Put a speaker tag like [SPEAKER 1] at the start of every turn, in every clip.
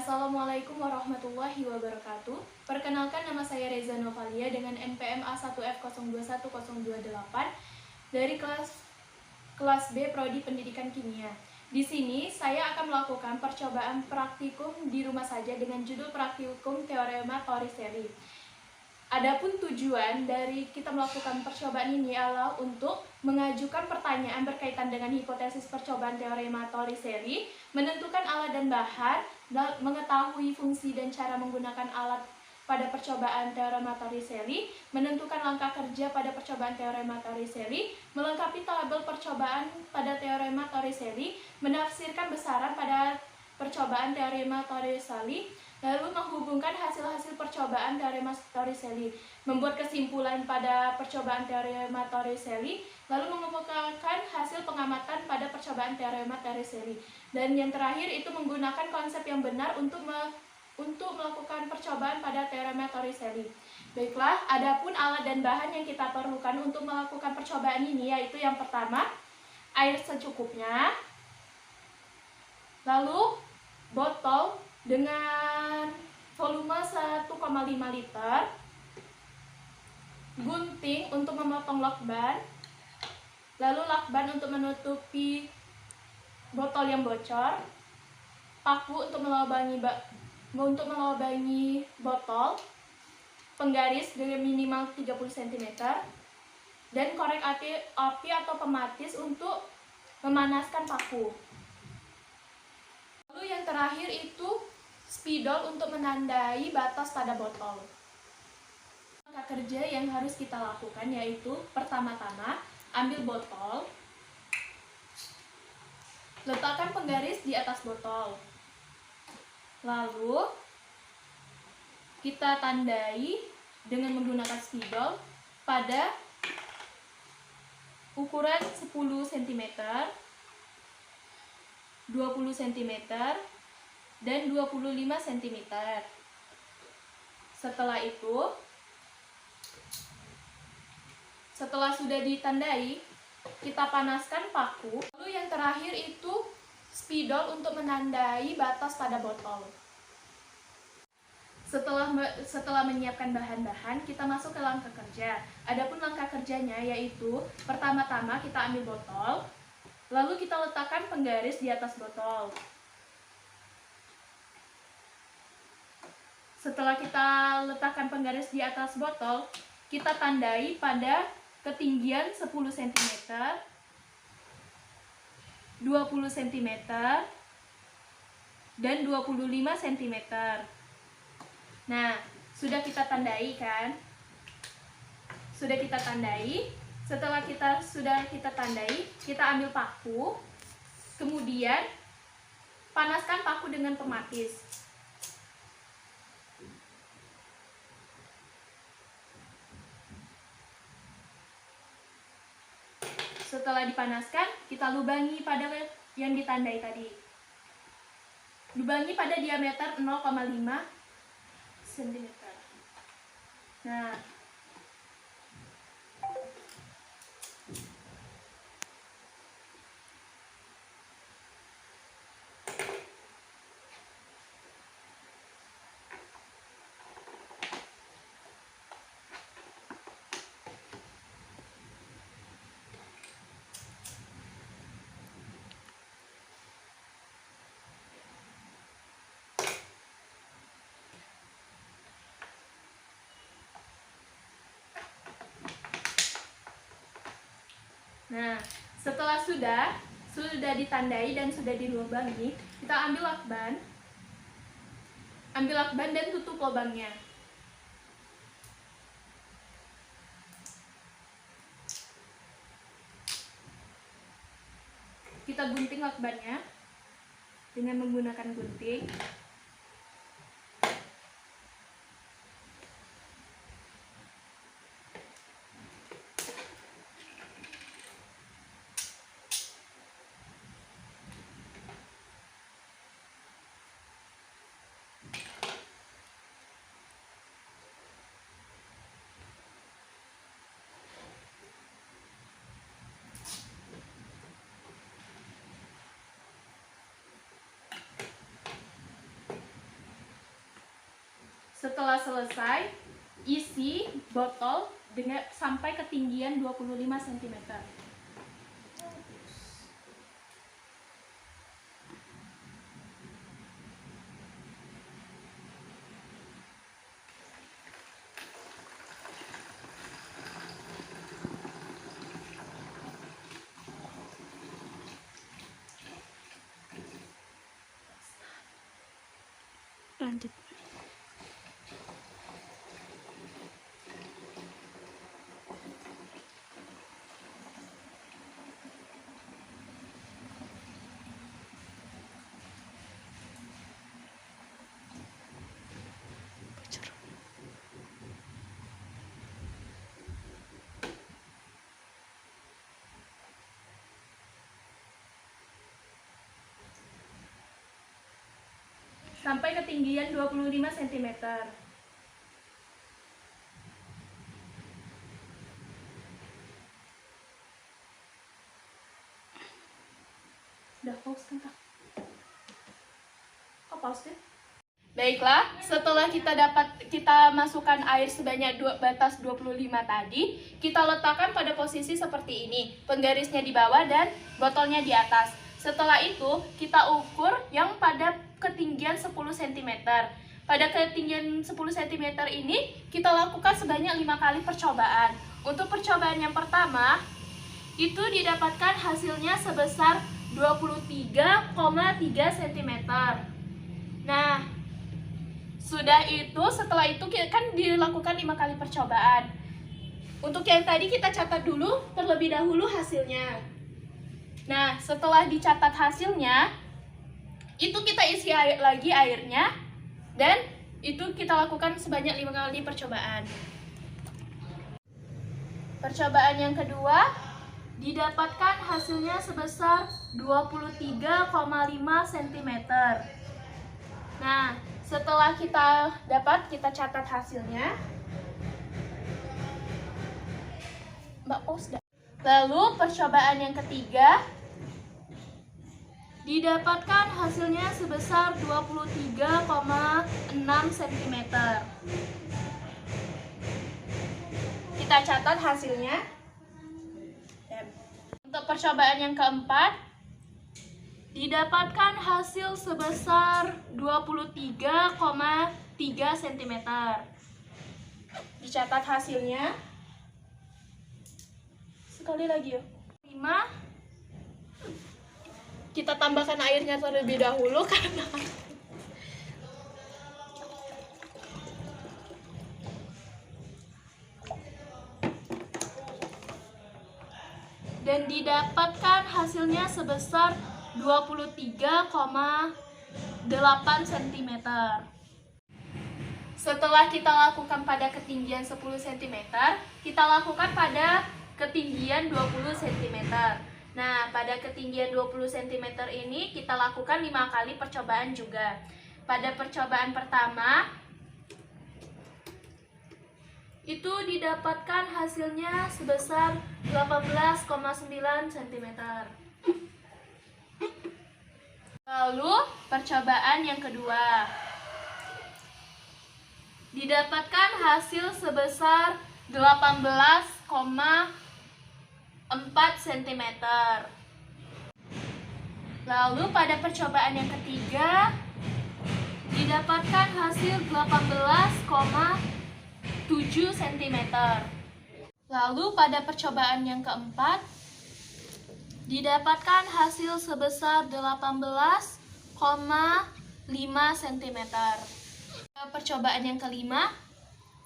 [SPEAKER 1] Assalamualaikum warahmatullahi wabarakatuh. Perkenalkan, nama saya Reza Novalia dengan NPM A1F021028 dari kelas B Prodi Pendidikan Kimia. Di sini saya akan melakukan percobaan praktikum di rumah saja dengan judul praktikum teorema Torricelli. Adapun tujuan dari kita melakukan percobaan ini adalah untuk mengajukan pertanyaan berkaitan dengan hipotesis percobaan teorema Torricelli, menentukan alat dan bahan, mengetahui fungsi dan cara menggunakan alat pada percobaan teorema Torricelli, menentukan langkah kerja pada percobaan teorema Torricelli, melengkapi tabel percobaan pada teorema Torricelli, menafsirkan besaran pada percobaan teorema Torricelli, lalu menghubungkan hasil-hasil percobaan teorema Torricelli, membuat kesimpulan pada percobaan teorema Torricelli, lalu mengemukakan hasil pengamatan pada percobaan teorema Torricelli. Dan yang terakhir itu menggunakan konsep yang benar untuk melakukan percobaan pada teorema Torricelli. Baiklah, adapun alat dan bahan yang kita perlukan untuk melakukan percobaan ini yaitu yang pertama, air secukupnya, lalu botol dengan volume 1,5 liter, gunting untuk memotong lakban, lalu lakban untuk menutupi botol yang bocor, paku untuk melubangi botol, penggaris dengan minimal 30 cm, dan korek api atau pematis untuk memanaskan paku. Lalu yang terakhir itu spidol untuk menandai batas pada botol. Langkah kerja yang harus kita lakukan yaitu pertama-tama ambil botol, letakkan penggaris di atas botol, lalu kita tandai dengan menggunakan spidol pada ukuran 10 cm, 20 cm, dan 25 cm. Setelah sudah ditandai, kita panaskan paku. Lalu yang terakhir itu spidol untuk menandai batas pada botol. Setelah menyiapkan bahan-bahan, kita masuk ke langkah kerja. Adapun langkah kerjanya yaitu pertama-tama kita ambil botol, lalu kita letakkan penggaris di atas botol. Setelah kita letakkan penggaris di atas botol, kita tandai pada ketinggian 10 cm, 20 cm, dan 25 cm. Nah, sudah kita tandai kan? Sudah kita tandai. Setelah sudah kita tandai, kita ambil paku, kemudian panaskan paku dengan pematis. Setelah dipanaskan, kita lubangi pada yang ditandai tadi. Lubangi pada diameter 0,5 cm. Nah, setelah sudah ditandai dan sudah dilubangi, kita ambil lakban dan tutup lubangnya. Kita gunting lakbannya dengan menggunakan gunting. Setelah selesai, isi botol dengan sampai ketinggian 25 cm.
[SPEAKER 2] Lanjut.
[SPEAKER 1] Sampai ketinggian 25 cm. Udah pause kan, Kak? Kok pause deh? Baiklah, setelah kita masukkan air sebanyak batas 25 tadi, kita letakkan pada posisi seperti ini. Penggarisnya di bawah dan botolnya di atas. Setelah itu, kita ukur yang pada ketinggian 10 cm. Pada ketinggian 10 cm ini, kita lakukan sebanyak 5 kali percobaan. Untuk percobaan yang pertama, itu didapatkan hasilnya sebesar 23,3 cm. Nah, sudah itu, setelah itu kan dilakukan 5 kali percobaan. Untuk yang tadi kita catat dulu terlebih dahulu hasilnya. Nah, setelah dicatat hasilnya, itu kita isi lagi airnya, dan itu kita lakukan sebanyak 5 kali percobaan. Percobaan yang kedua, didapatkan hasilnya sebesar 23,5 cm. Nah, setelah kita catat hasilnya. Mbak pause dah. Lalu percobaan yang ketiga, didapatkan hasilnya sebesar 23,6 cm. Kita catat hasilnya. Untuk percobaan yang keempat, didapatkan hasil sebesar 23,3 cm. Dicatat hasilnya. Sekali lagi yuk. 5. Kita tambahkan airnya terlebih dahulu karena dan didapatkan hasilnya sebesar 23,8 cm. Setelah kita lakukan pada ketinggian 10 cm, kita lakukan pada ketinggian 20 cm. Nah, pada ketinggian 20 cm ini kita lakukan 5 kali percobaan juga. Pada percobaan pertama, itu didapatkan hasilnya sebesar 18,9 cm. Lalu percobaan yang kedua, didapatkan hasil sebesar 18,4 cm. Lalu pada percobaan yang ketiga, didapatkan hasil 18,7 cm. Lalu pada percobaan yang keempat, didapatkan hasil sebesar 18,5 cm. Percobaan yang kelima,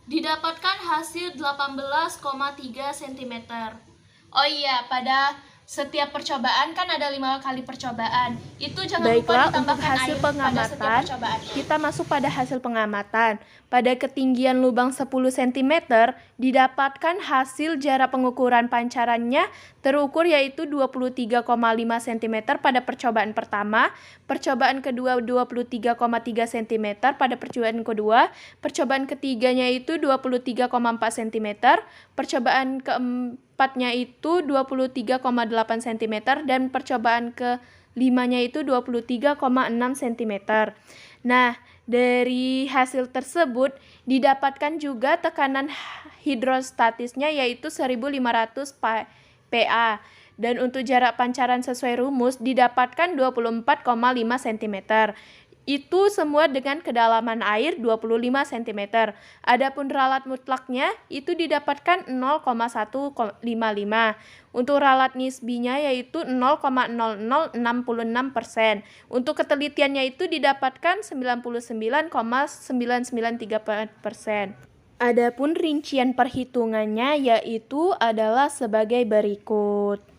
[SPEAKER 1] didapatkan hasil 18,3 cm. Oh iya, pada setiap percobaan kan ada 5 kali percobaan. Itu jangan lupa ditambahkan
[SPEAKER 2] hasil
[SPEAKER 1] air
[SPEAKER 2] pengamatan,
[SPEAKER 1] pada setiap percobaan.
[SPEAKER 2] kita masuk pada hasil pengamatan. Pada ketinggian lubang 10 cm, didapatkan hasil jarak pengukuran pancarannya terukur yaitu 23,5 cm pada percobaan pertama, percobaan kedua 23,3 cm pada percobaan kedua, percobaan ketiganya itu 23,4 cm, percobaan keempatnya itu 23,8 cm, dan percobaan kelimanya itu 23,6 cm. Nah, Dari hasil tersebut didapatkan juga tekanan hidrostatisnya yaitu 1500 PA. Dan untuk jarak pancaran sesuai rumus didapatkan 24,5 cm. Itu semua dengan kedalaman air 25 cm. Adapun ralat mutlaknya itu didapatkan 0,155. Untuk ralat nisbinya yaitu 0,0066%. Untuk ketelitiannya itu didapatkan 99,993%. Adapun rincian perhitungannya yaitu adalah sebagai berikut.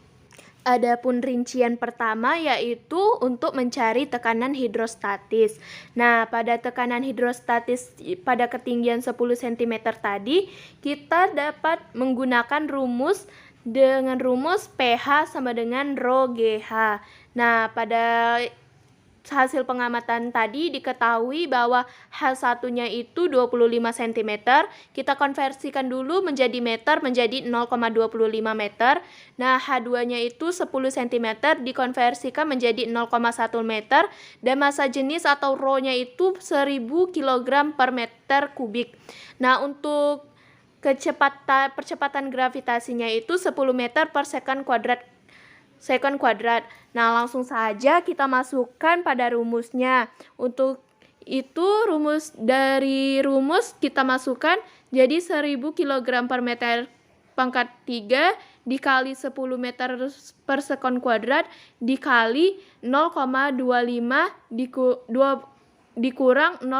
[SPEAKER 2] Adapun rincian pertama yaitu untuk mencari tekanan hidrostatis. Nah, pada tekanan hidrostatis pada ketinggian 10 cm tadi, kita dapat menggunakan rumus dengan rumus pH sama dengan rho GH. Nah, pada hasil pengamatan tadi diketahui bahwa H1-nya itu 25 cm, kita konversikan dulu menjadi meter menjadi 0,25 meter. Nah, H2-nya itu 10 cm dikonversikan menjadi 0,1 meter dan massa jenis atau rho-nya itu 1000 kg per meter kubik. Nah, untuk percepatan gravitasinya itu 10 meter per sekon kuadrat. Nah, langsung saja kita masukkan pada rumusnya. Untuk itu rumus kita masukkan jadi 1000 kg per meter pangkat 3 dikali 10 meter per sekon kuadrat dikali 0,25 dikurang 0,1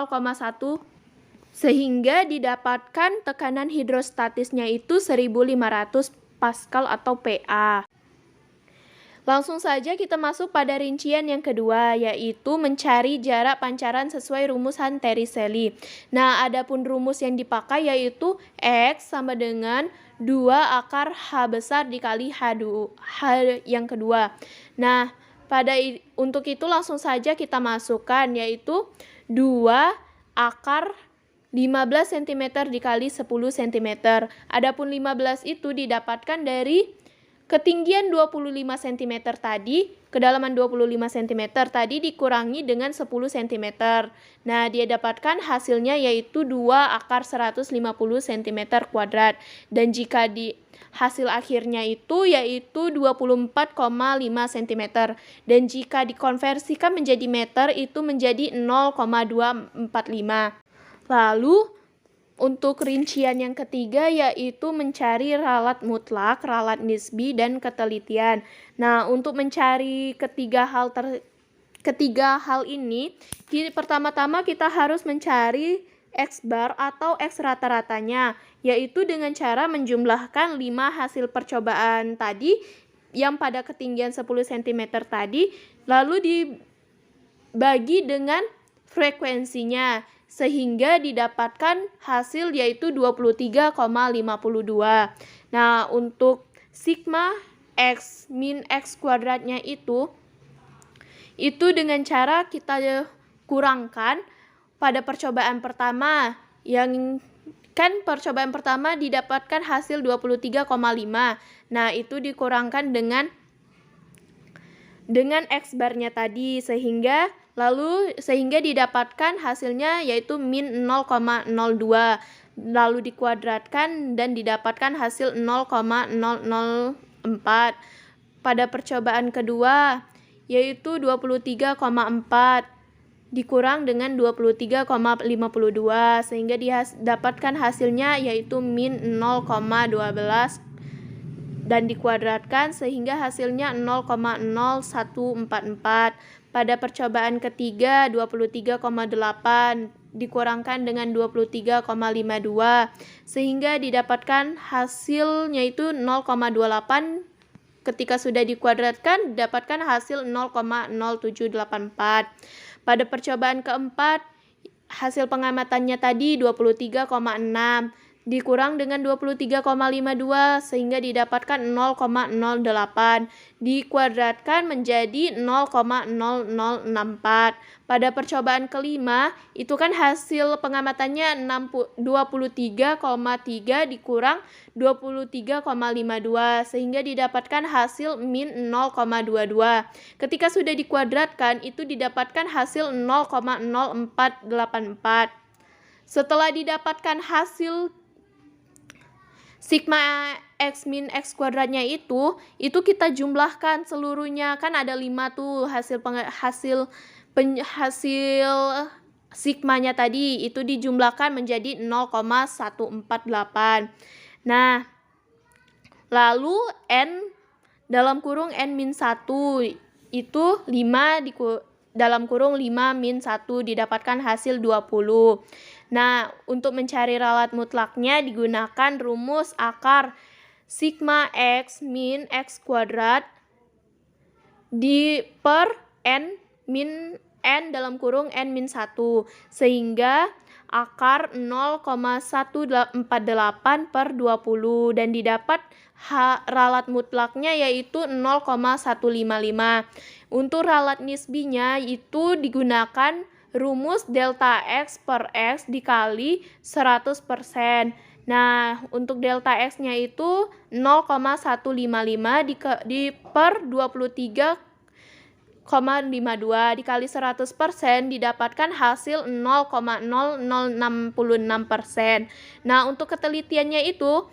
[SPEAKER 2] sehingga didapatkan tekanan hidrostatisnya itu 1500 Pascal atau PA. Langsung saja kita masuk pada rincian yang kedua, yaitu mencari jarak pancaran sesuai rumus Torricelli. Nah, adapun rumus yang dipakai yaitu X sama dengan 2 akar H besar dikali H yang kedua. Nah, untuk itu langsung saja kita masukkan yaitu 2 akar 15 cm dikali 10 cm. Adapun 15 itu didapatkan dari ketinggian 25 cm tadi, kedalaman 25 cm tadi dikurangi dengan 10 cm. Nah, dia dapatkan hasilnya yaitu 2 akar 150 cm kuadrat. Dan jika di hasil akhirnya itu yaitu 24,5 cm. Dan jika dikonversikan menjadi meter itu menjadi 0,245. Lalu untuk rincian yang ketiga yaitu mencari ralat mutlak, ralat nisbi, dan ketelitian. Nah, untuk mencari ketiga hal ini, pertama-tama kita harus mencari X bar atau X rata-ratanya, yaitu dengan cara menjumlahkan 5 hasil percobaan tadi yang pada ketinggian 10 cm tadi, lalu dibagi dengan frekuensinya, sehingga didapatkan hasil yaitu 23,52. Nah, untuk sigma X min X kuadratnya itu dengan cara kita kurangkan pada percobaan pertama. Yang kan percobaan pertama didapatkan hasil 23,5. Nah, itu dikurangkan dengan X barnya tadi sehingga didapatkan hasilnya yaitu min 0,02, lalu dikuadratkan dan didapatkan hasil 0,004. Pada percobaan kedua yaitu 23,4 dikurang dengan 23,52 sehingga didapatkan hasilnya yaitu min 0,12 dan dikuadratkan sehingga hasilnya 0,0144. Pada percobaan ketiga 23,8 dikurangkan dengan 23,52 sehingga didapatkan hasilnya itu 0,28. Ketika sudah dikuadratkan didapatkan hasil 0,0784. Pada percobaan keempat hasil pengamatannya tadi 23,6. dikurang dengan 23,52 sehingga didapatkan 0,008 dikuadratkan menjadi 0,0064. Pada percobaan kelima, itu kan hasil pengamatannya 23,3 dikurang 23,52 sehingga didapatkan hasil min 0,22. Ketika sudah dikuadratkan, itu didapatkan hasil 0,0484. Setelah didapatkan hasil sigma x min x kuadratnya itu kita jumlahkan seluruhnya, kan ada 5 tuh hasil sigmanya tadi, itu dijumlahkan menjadi 0,148. Nah, lalu n dalam kurung n min 1 itu 5 dalam kurung 5 min 1 didapatkan hasil 20. Nah, untuk mencari ralat mutlaknya digunakan rumus akar sigma x min x kuadrat per n min n dalam kurung n min 1 sehingga akar 0,148 per 20 dan didapat ralat mutlaknya yaitu 0,155. Untuk ralat nisbinya itu digunakan rumus delta x per x dikali 100%. Nah, untuk delta x-nya itu 0,155 per 23,52 dikali 100% didapatkan hasil 0,0066%. Nah, untuk ketelitiannya itu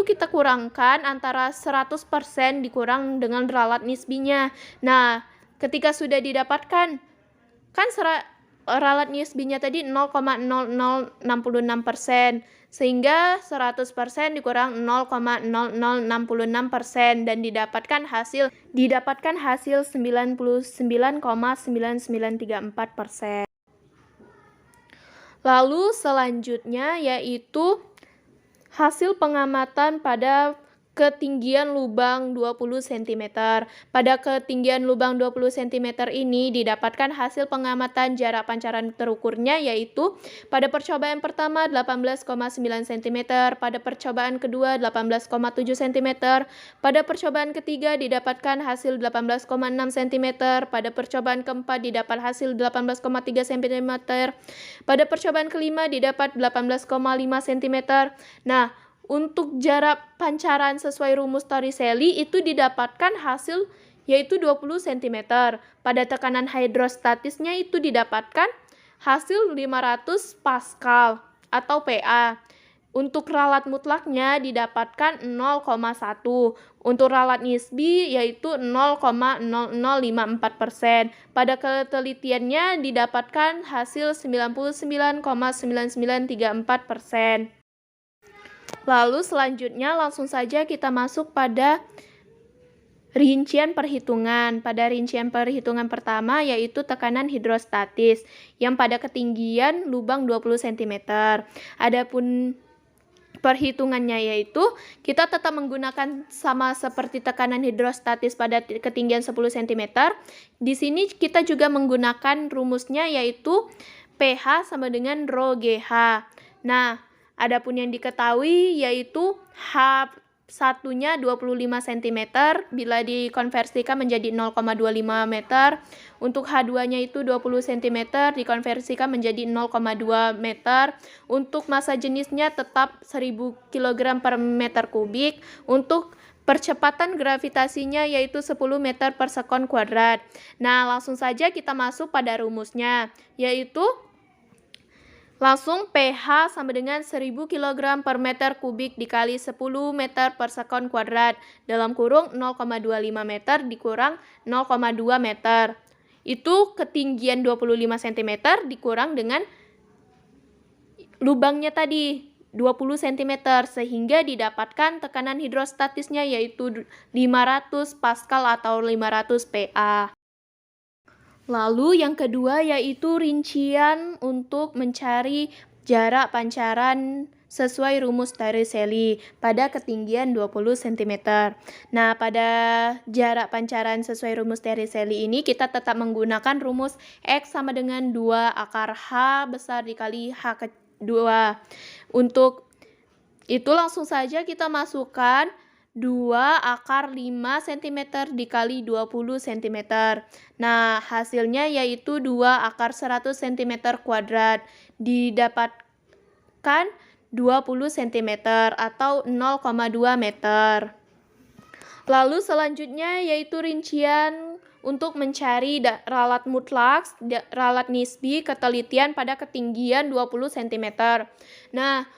[SPEAKER 2] kita kurangkan antara 100% dikurang dengan ralat nisbinya. Nah, ketika sudah didapatkan kan ralat nisbinya tadi 0,0066% sehingga 100% dikurang 0,0066% dan didapatkan hasil 99,9934%. Lalu selanjutnya yaitu hasil pengamatan pada ketinggian lubang 20 cm. Pada ketinggian lubang 20 cm ini didapatkan hasil pengamatan jarak pancaran terukurnya yaitu pada percobaan pertama 18,9 cm, pada percobaan kedua 18,7 cm, pada percobaan ketiga didapatkan hasil 18,6 cm, pada percobaan keempat didapat hasil 18,3 cm, pada percobaan kelima didapat 18,5 cm. Nah, untuk jarak pancaran sesuai rumus Torricelli itu didapatkan hasil yaitu 20 cm. Pada tekanan hidrostatisnya itu didapatkan hasil 500 Pascal atau PA. Untuk ralat mutlaknya didapatkan 0,1. Untuk ralat nisbi yaitu 0,0054%. Pada ketelitiannya didapatkan hasil 99,9934%. Lalu selanjutnya langsung saja kita masuk pada rincian perhitungan. Pada rincian perhitungan pertama yaitu tekanan hidrostatis yang pada ketinggian lubang 20 cm. Adapun perhitungannya yaitu kita tetap menggunakan sama seperti tekanan hidrostatis pada ketinggian 10 cm. Di sini kita juga menggunakan rumusnya yaitu pH sama dengan rho GH. Nah, adapun yang diketahui yaitu H1-nya 25 cm bila dikonversikan menjadi 0,25 meter. Untuk H2-nya itu 20 cm dikonversikan menjadi 0,2 meter. Untuk massa jenisnya tetap 1000 kg per meter kubik. Untuk percepatan gravitasinya yaitu 10 meter per sekon kuadrat. Nah, langsung saja kita masuk pada rumusnya yaitu langsung pH sama dengan 1000 kg per meter kubik dikali 10 meter per sekon kuadrat dalam kurung 0,25 meter dikurang 0,2 meter. Itu ketinggian 25 cm dikurang dengan lubangnya tadi 20 cm sehingga didapatkan tekanan hidrostatisnya yaitu 500 Pascal atau 500 PA. Lalu yang kedua yaitu rincian untuk mencari jarak pancaran sesuai rumus Torricelli pada ketinggian 20 cm. Nah, pada jarak pancaran sesuai rumus Torricelli ini kita tetap menggunakan rumus X sama dengan 2 akar H besar dikali H kedua. Untuk Itu langsung saja kita masukkan 2 akar 5 cm dikali 20 cm. Nah, hasilnya yaitu 2 akar 100 cm kuadrat. Didapatkan 20 cm atau 0,2 meter. Lalu selanjutnya yaitu rincian untuk mencari ralat mutlak, ralat nisbi, ketelitian pada ketinggian 20 cm. Nah,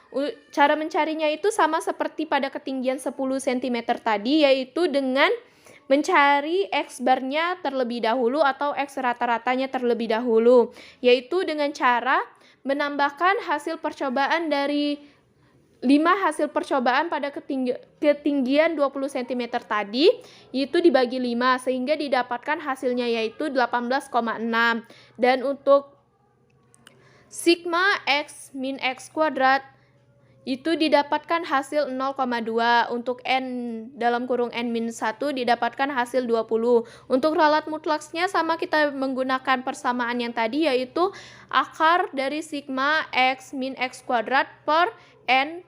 [SPEAKER 2] cara mencarinya itu sama seperti pada ketinggian 10 cm tadi, yaitu dengan mencari X barnya terlebih dahulu atau X rata-ratanya terlebih dahulu, yaitu dengan cara menambahkan hasil percobaan dari 5 hasil percobaan pada ketinggian 20 cm tadi itu dibagi 5 sehingga didapatkan hasilnya yaitu 18,6. Dan untuk sigma X min X kuadrat itu didapatkan hasil 0,2. Untuk N dalam kurung N min 1 didapatkan hasil 20. Untuk ralat mutlaksnya sama, kita menggunakan persamaan yang tadi yaitu akar dari sigma X min X kuadrat per N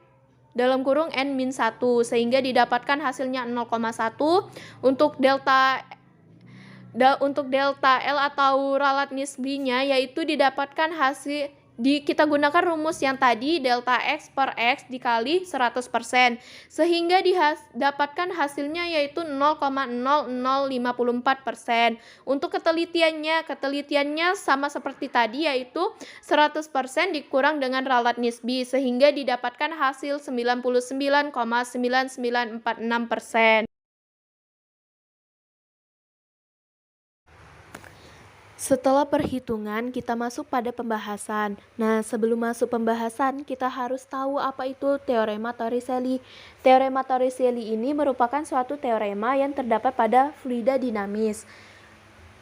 [SPEAKER 2] dalam kurung N min 1 sehingga didapatkan hasilnya 0,1. Untuk delta L atau ralat nisbinya yaitu didapatkan hasil kita gunakan rumus yang tadi, delta X per X dikali 100%, sehingga didapatkan hasilnya yaitu 0,0054%. Untuk ketelitiannya sama seperti tadi, yaitu 100% dikurang dengan ralat nisbi, sehingga didapatkan hasil 99,9946%. Setelah perhitungan, kita masuk pada pembahasan. Nah, sebelum masuk pembahasan, kita harus tahu apa itu teorema Torricelli. Teorema Torricelli ini merupakan suatu teorema yang terdapat pada fluida dinamis.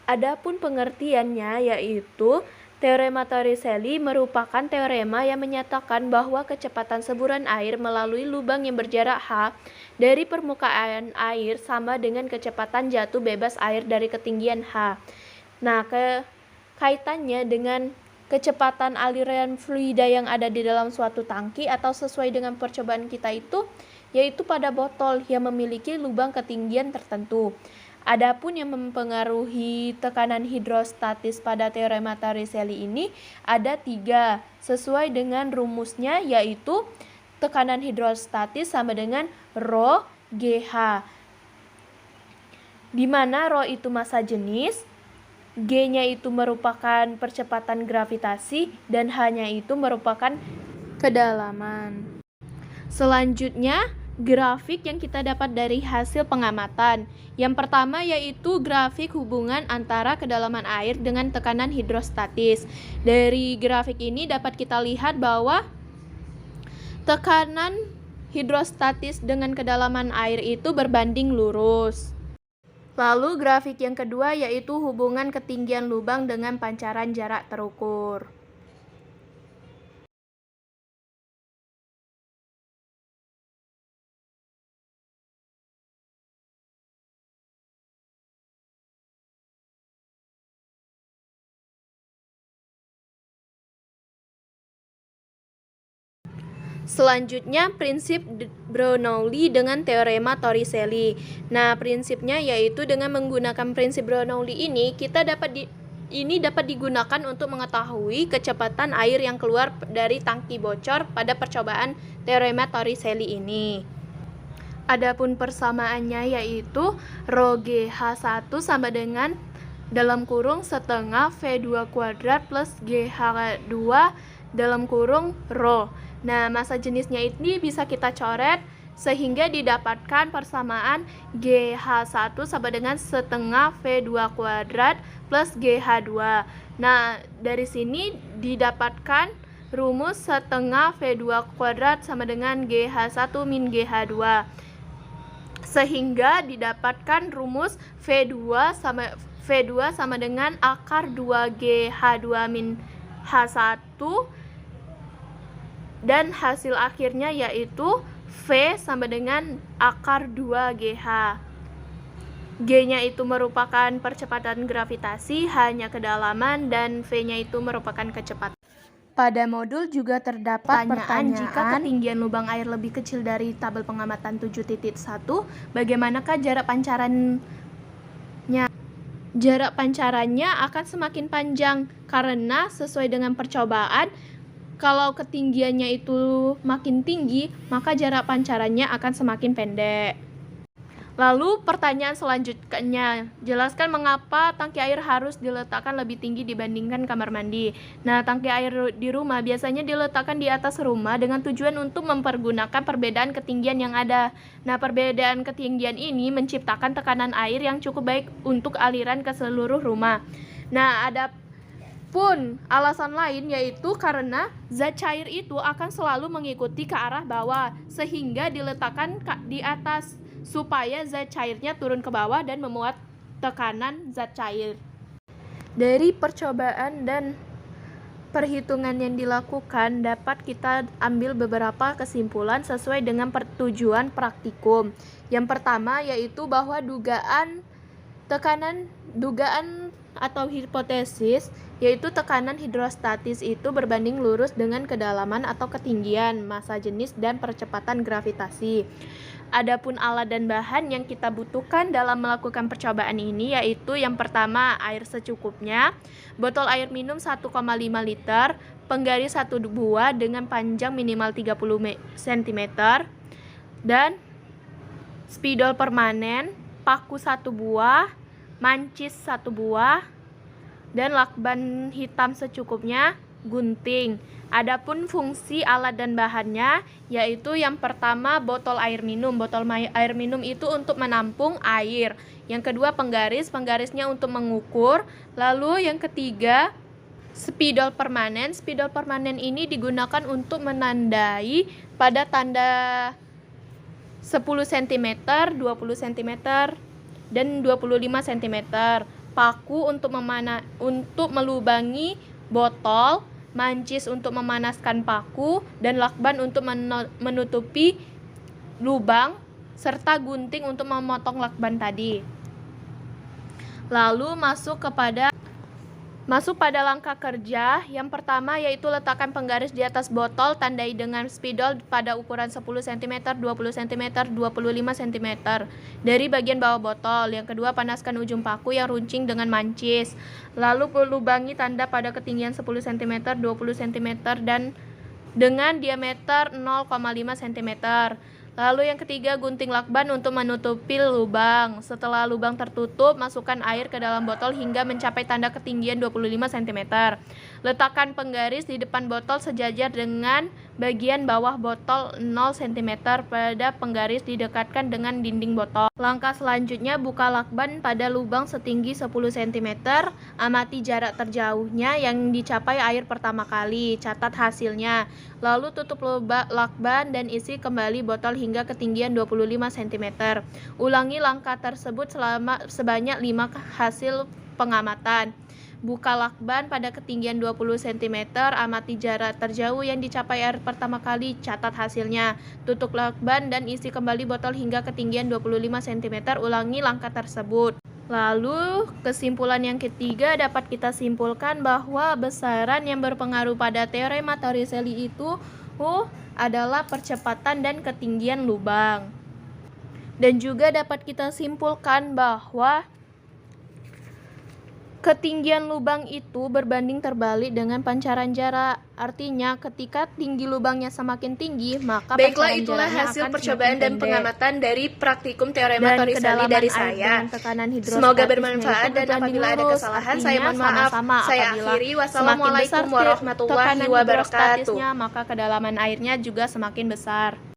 [SPEAKER 2] Adapun pengertiannya yaitu teorema Torricelli merupakan teorema yang menyatakan bahwa kecepatan semburan air melalui lubang yang berjarak h dari permukaan air sama dengan kecepatan jatuh bebas air dari ketinggian h. Nah, kaitannya dengan kecepatan aliran fluida yang ada di dalam suatu tangki atau sesuai dengan percobaan kita itu, yaitu pada botol yang memiliki lubang ketinggian tertentu. Adapun yang mempengaruhi tekanan hidrostatis pada teorema Torricelli ini ada 3, sesuai dengan rumusnya yaitu tekanan hidrostatis sama dengan Rho GH, di mana Rho itu massa jenis, G-nya itu merupakan percepatan gravitasi, dan H-nya itu merupakan kedalaman. Selanjutnya, grafik yang kita dapat dari hasil pengamatan. Yang pertama yaitu grafik hubungan antara kedalaman air dengan tekanan hidrostatis. Dari grafik ini dapat kita lihat bahwa tekanan hidrostatis dengan kedalaman air itu berbanding lurus. Lalu grafik yang kedua yaitu hubungan ketinggian lubang dengan pancaran jarak terukur. Selanjutnya, prinsip Bernoulli dengan teorema Torricelli. Nah, prinsipnya yaitu dengan menggunakan prinsip Bernoulli ini, dapat digunakan untuk mengetahui kecepatan air yang keluar dari tangki bocor pada percobaan teorema Torricelli ini. Adapun persamaannya yaitu Rho GH1 sama dengan dalam kurung setengah V2 kuadrat plus GH2 dalam kurung Rho. Nah, massa jenisnya ini bisa kita coret sehingga didapatkan persamaan GH1 sama dengan setengah V2 kuadrat plus GH2. Nah, dari sini didapatkan rumus setengah V2 kuadrat sama dengan GH1 min GH2. Sehingga didapatkan rumus V2 sama dengan akar 2GH2 min H1, dan hasil akhirnya yaitu V sama dengan akar 2GH. G-nya itu merupakan percepatan gravitasi, H-nya kedalaman, dan V-nya itu merupakan kecepatan. Pada modul juga terdapat pertanyaan,
[SPEAKER 1] jika
[SPEAKER 2] ketinggian lubang air lebih kecil dari tabel pengamatan 7.1, bagaimanakah jarak pancarannya? Jarak pancarannya akan semakin panjang karena sesuai dengan percobaan, kalau ketinggiannya itu makin tinggi, maka jarak pancarannya akan semakin pendek. Lalu pertanyaan selanjutnya, jelaskan mengapa tangki air harus diletakkan lebih tinggi dibandingkan kamar mandi. Nah, tangki air di rumah biasanya diletakkan di atas rumah dengan tujuan untuk mempergunakan perbedaan ketinggian yang ada. Nah, perbedaan ketinggian ini menciptakan tekanan air yang cukup baik untuk aliran ke seluruh rumah. Nah, ada pun alasan lain, yaitu karena zat cair itu akan selalu mengikuti ke arah bawah, sehingga diletakkan di atas supaya zat cairnya turun ke bawah dan memuat tekanan zat cair. Dari percobaan dan perhitungan yang dilakukan, dapat kita ambil beberapa kesimpulan sesuai dengan tujuan praktikum. Yang pertama yaitu bahwa dugaan atau hipotesis, yaitu tekanan hidrostatis itu berbanding lurus dengan kedalaman atau ketinggian, massa jenis, dan percepatan gravitasi. Adapun alat dan bahan yang kita butuhkan dalam melakukan percobaan ini yaitu yang pertama air secukupnya, botol air minum 1,5 liter, penggaris 1 buah dengan panjang minimal 30 cm, dan spidol permanen, paku 1 buah, mancis 1 buah, dan lakban hitam secukupnya, gunting. Adapun fungsi alat dan bahannya yaitu yang pertama botol air minum. Botol air minum itu untuk menampung air. Yang kedua penggarisnya untuk mengukur. Lalu yang ketiga spidol permanen. Spidol permanen ini digunakan untuk menandai pada tanda 10 cm, 20 cm, dan 25 cm. Paku untuk melubangi botol, mancis untuk memanaskan paku, dan lakban untuk menutupi lubang, serta gunting untuk memotong lakban tadi. Lalu masuk pada langkah kerja. Yang pertama yaitu letakkan penggaris di atas botol, tandai dengan spidol pada ukuran 10 cm, 20 cm, 25 cm dari bagian bawah botol. Yang kedua, panaskan ujung paku yang runcing dengan mancis. Lalu lubangi tanda pada ketinggian 10 cm, 20 cm, dan dengan diameter 0,5 cm. Lalu yang ketiga, gunting lakban untuk menutupi lubang. Setelah lubang tertutup, masukkan air ke dalam botol hingga mencapai tanda ketinggian 25 cm. Letakkan penggaris di depan botol sejajar dengan bagian bawah botol 0 cm pada penggaris didekatkan dengan dinding botol. Langkah selanjutnya, buka lakban pada lubang setinggi 10 cm. Amati jarak terjauhnya yang dicapai air pertama kali. Catat hasilnya. Lalu tutup lakban dan isi kembali botol hingga ketinggian 25 cm. Ulangi langkah tersebut sebanyak 5 hasil pengamatan. Buka lakban pada ketinggian 20 cm, amati jarak terjauh yang dicapai air pertama kali, catat hasilnya. Tutup lakban dan isi kembali botol hingga ketinggian 25 cm, ulangi langkah tersebut. Lalu kesimpulan yang ketiga dapat kita simpulkan bahwa besaran yang berpengaruh pada teorema Torricelli itu adalah percepatan dan ketinggian lubang. Dan juga dapat kita simpulkan bahwa ketinggian lubang itu berbanding terbalik dengan pancaran jarak. Artinya ketika tinggi lubangnya semakin tinggi, maka
[SPEAKER 1] Baiklah,
[SPEAKER 2] pancaran
[SPEAKER 1] itulah
[SPEAKER 2] jaraknya
[SPEAKER 1] hasil
[SPEAKER 2] akan
[SPEAKER 1] percobaan
[SPEAKER 2] semakin
[SPEAKER 1] dan
[SPEAKER 2] pendek.
[SPEAKER 1] pengamatan dari praktikum teorema
[SPEAKER 2] Dan
[SPEAKER 1] Torricelli
[SPEAKER 2] kedalaman
[SPEAKER 1] dari
[SPEAKER 2] air
[SPEAKER 1] saya.
[SPEAKER 2] dengan tekanan hidrostatisnya
[SPEAKER 1] Semoga
[SPEAKER 2] itu
[SPEAKER 1] bermanfaat dan
[SPEAKER 2] berbanding
[SPEAKER 1] apabila ada
[SPEAKER 2] lurus.
[SPEAKER 1] kesalahan saya
[SPEAKER 2] Artinya
[SPEAKER 1] mohon maaf.
[SPEAKER 2] sama-sama
[SPEAKER 1] Saya
[SPEAKER 2] apabila
[SPEAKER 1] akhiri.
[SPEAKER 2] semakin
[SPEAKER 1] Wassalamualaikum
[SPEAKER 2] besar
[SPEAKER 1] warahmatullahi
[SPEAKER 2] tekanan
[SPEAKER 1] wabarakatuh.
[SPEAKER 2] hidrostatisnya, maka kedalaman airnya juga semakin besar.